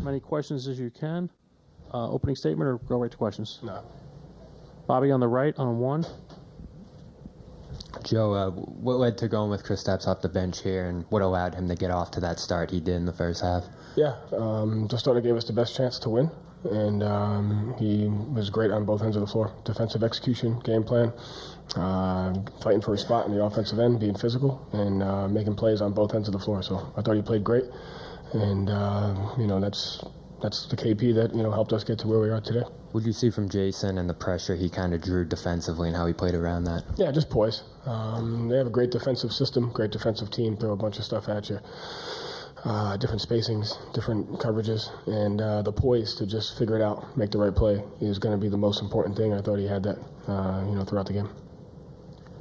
many questions as you can. Opening statement or go right to questions? No. Bobby on the right on 1. Joe, what led to going with Kristaps off the bench here, and what allowed him to get off to that start he did in the first half? Yeah, just thought it gave us the best chance to win, and he was great on both ends of the floor. Defensive execution, game plan, fighting for a spot in the offensive end, being physical, and making plays on both ends of the floor. So I thought he played great, and that's the KP that helped us get to where we are today. What did you see from Jason and the pressure he kind of drew defensively and how he played around that? Yeah, just poise. They have a great defensive system, great defensive team, throw a bunch of stuff at you. Different spacings, different coverages, and the poise to just figure it out, make the right play is going to be the most important thing. I thought he had that, throughout the game.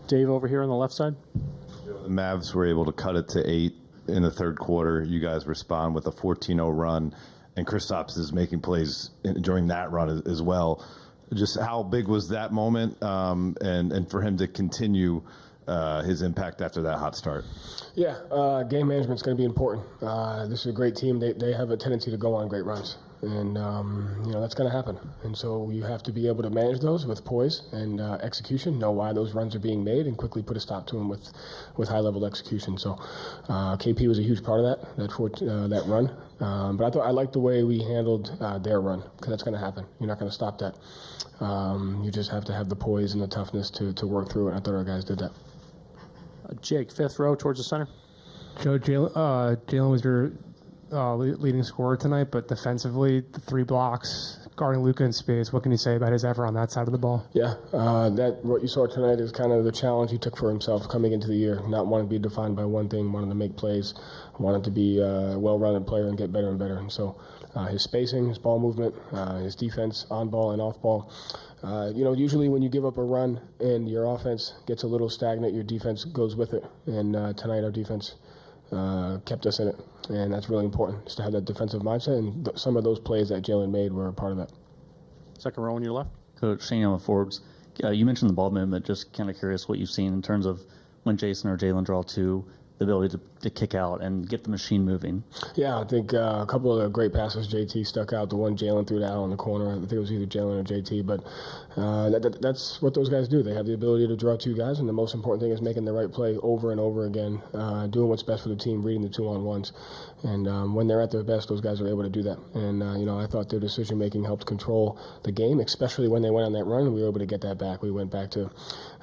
Dave over here on the left side. The Mavs were able to cut it to 8 in the third quarter. You guys respond with a 14-0 run, and Kristaps is making plays during that run as well. Just how big was that moment, and for him to continue his impact after that hot start? Yeah, game management's going to be important. This is a great team. They have a tendency to go on great runs, and that's going to happen. And so you have to be able to manage those with poise and execution, know why those runs are being made, and quickly put a stop to them with high-level execution. So KP was a huge part of that run. But I liked the way we handled their run, because that's going to happen. You're not going to stop that. You just have to have the poise and the toughness to work through it. I thought our guys did that. Jake, 5th row towards the center. Joe, Jaylen was your leading scorer tonight, but defensively, the 3 blocks, guarding Luka in space, what can you say about his effort on that side of the ball? Yeah, what you saw tonight is kind of the challenge he took for himself coming into the year, not wanting to be defined by one thing, wanting to make plays, wanting to be a well-rounded player and get better and better. And so his spacing, his ball movement, his defense on ball and off ball. Usually when you give up a run and your offense gets a little stagnant, your defense goes with it. And tonight our defense kept us in it. And that's really important, is to have that defensive mindset. And some of those plays that Jaylen made were a part of that. Second row on your left. Coach, Shane on the forwards. You mentioned the ball movement. Just kind of curious what you've seen in terms of when Jason or Jaylen draw 2, the ability to kick out and get the machine moving. Yeah, I think a couple of great passes. JT stuck out. The one Jaylen threw down on the corner. I think it was either Jaylen or JT. But that's what those guys do. They have the ability to draw 2 guys, and the most important thing is making the right play over and over again, doing what's best for the team, reading the 2-on-1s. And when they're at their best, those guys are able to do that. And, I thought their decision-making helped control the game, especially when they went on that run, and we were able to get that back. We went back to,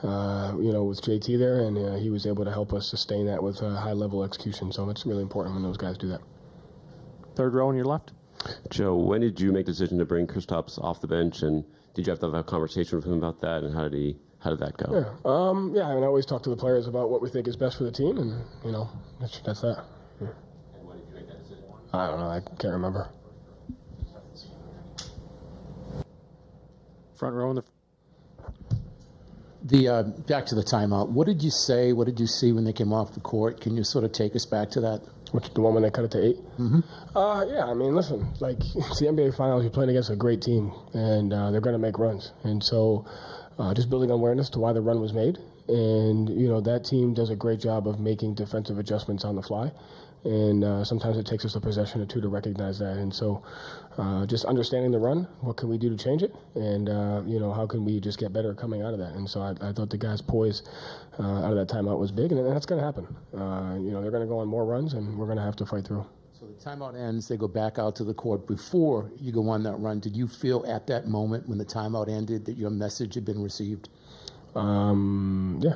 with JT there, and he was able to help us sustain that with high-level execution. So it's really important when those guys do that. Third row on your left. Joe, when did you make the decision to bring Kristaps off the bench, and did you have to have a conversation with him about that, and how did that go? Yeah, I always talk to the players about what we think is best for the team, and, that's that. Yeah. And when did you make that decision? I don't know. I can't remember. Front row on the... Back to the timeout. What did you say? What did you see when they came off the court? Can you sort of take us back to that? Which, the one when they cut it to 8? Mm-hmm. Yeah, listen, it's the NBA Finals. You're playing against a great team, and they're going to make runs. And so just building awareness to why the run was made. And, that team does a great job of making defensive adjustments on the fly. And sometimes it takes us a possession or 2 to recognize that. And so just understanding the run, what can we do to change it? And, how can we just get better coming out of that? And so I thought the guys' poise out of that timeout was big, and that's going to happen. They're going to go on more runs, and we're going to have to fight through. So the timeout ends, they go back out to the court. Before you go on that run, did you feel at that moment when the timeout ended that your message had been received? Yeah.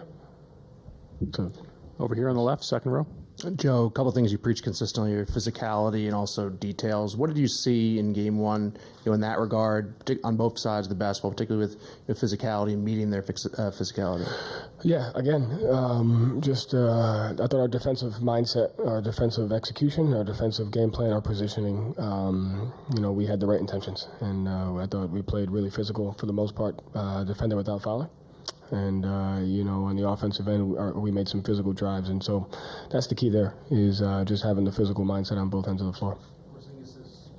So, over here on the left, second row. Joe, a couple of things you preach consistently, your physicality and also details. What did you see in Game 1 in that regard, on both sides of the basketball, particularly with your physicality and meeting their physicality? Yeah, again, I thought our defensive mindset, our defensive execution, our defensive game plan, our positioning, we had the right intentions. And I thought we played really physical for the most part, defended without fouling. And, on the offensive end, we made some physical drives. And so that's the key there, is just having the physical mindset on both ends of the floor.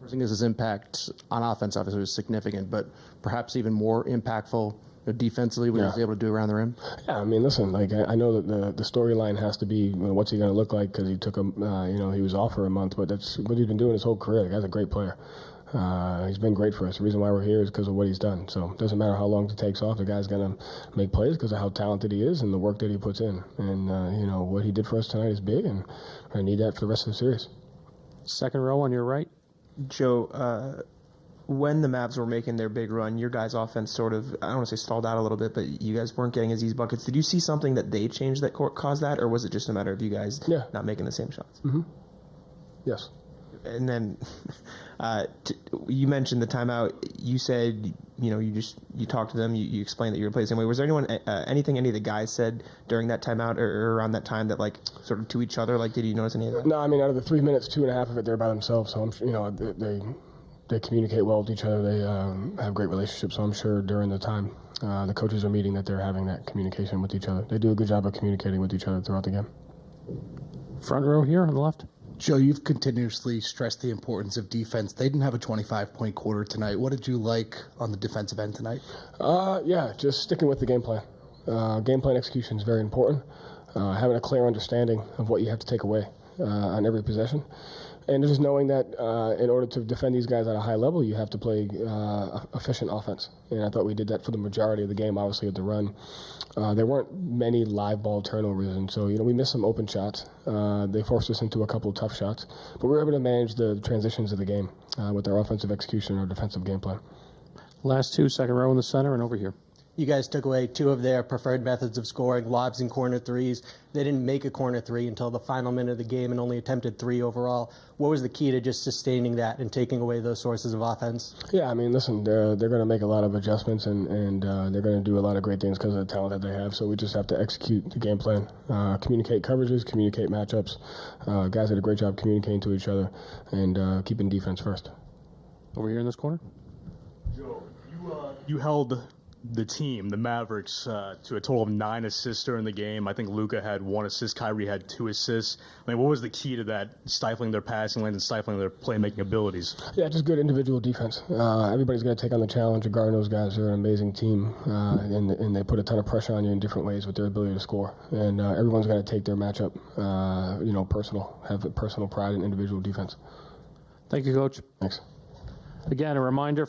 Porzingis' impact on offense obviously was significant, but perhaps even more impactful defensively, what he was able to do around the rim? Yeah, I mean, listen, like I know that the storyline has to be what's he going to look like because he took him, he was off for a month, but that's what he's been doing his whole career. The guy's a great player. He's been great for us. The reason why we're here is because of what he's done. So it doesn't matter how long he takes off. The guy's going to make plays because of how talented he is and the work that he puts in. And, what he did for us tonight is big, and I need that for the rest of the series. Second row on your right. Joe, when the Mavs were making their big run, your guys' offense sort of, I don't want to say stalled out a little bit, but you guys weren't getting as easy buckets. Did you see something that they changed that caused that, or was it just a matter of you guys not making the same shots? Mm-hmm. Yes. And then you mentioned the timeout. You said, you talked to them, you explained that you were playing the same way. Was there anything any of the guys said during that timeout or around that time that, like, sort of to each other? Like, did you notice any of that? No, I mean, out of the 3 minutes, 2.5 of it, they're by themselves. So, they communicate well with each other. They have great relationships. So I'm sure during the time the coaches are meeting that they're having that communication with each other. They do a good job of communicating with each other throughout the game. Front row here on the left. Joe, you've continuously stressed the importance of defense. They didn't have a 25-point quarter tonight. What did you like on the defensive end tonight? Just sticking with the game plan. Game plan execution is very important. Having a clear understanding of what you have to take away on every possession. And just knowing that in order to defend these guys at a high level, you have to play efficient offense. And I thought we did that for the majority of the game, obviously, at the run. There weren't many live ball turnovers, and so, we missed some open shots. They forced us into a couple of tough shots. But we were able to manage the transitions of the game with our offensive execution or defensive game plan. Last two, second row in the center and over here. You guys took away two of their preferred methods of scoring, lobs and corner threes. They didn't make a corner three until the final minute of the game and only attempted 3 overall. What was the key to just sustaining that and taking away those sources of offense? Yeah, I mean, listen, they're going to make a lot of adjustments and they're going to do a lot of great things because of the talent that they have. So we just have to execute the game plan, communicate coverages, communicate matchups. Guys did a great job communicating to each other and keeping defense first. Over here in this corner. Joe, you held the team, the Mavericks, to a total of 9 assists during the game. I think Luka had 1 assist. Kyrie had 2 assists. I mean, what was the key to that, stifling their passing lanes and stifling their playmaking abilities? Yeah, just good individual defense. Everybody's going to take on the challenge of guarding those guys. They're an amazing team, and they put a ton of pressure on you in different ways with their ability to score. And everyone's going to take their matchup, personal, have personal pride in individual defense. Thank you, Coach. Thanks. Again, a reminder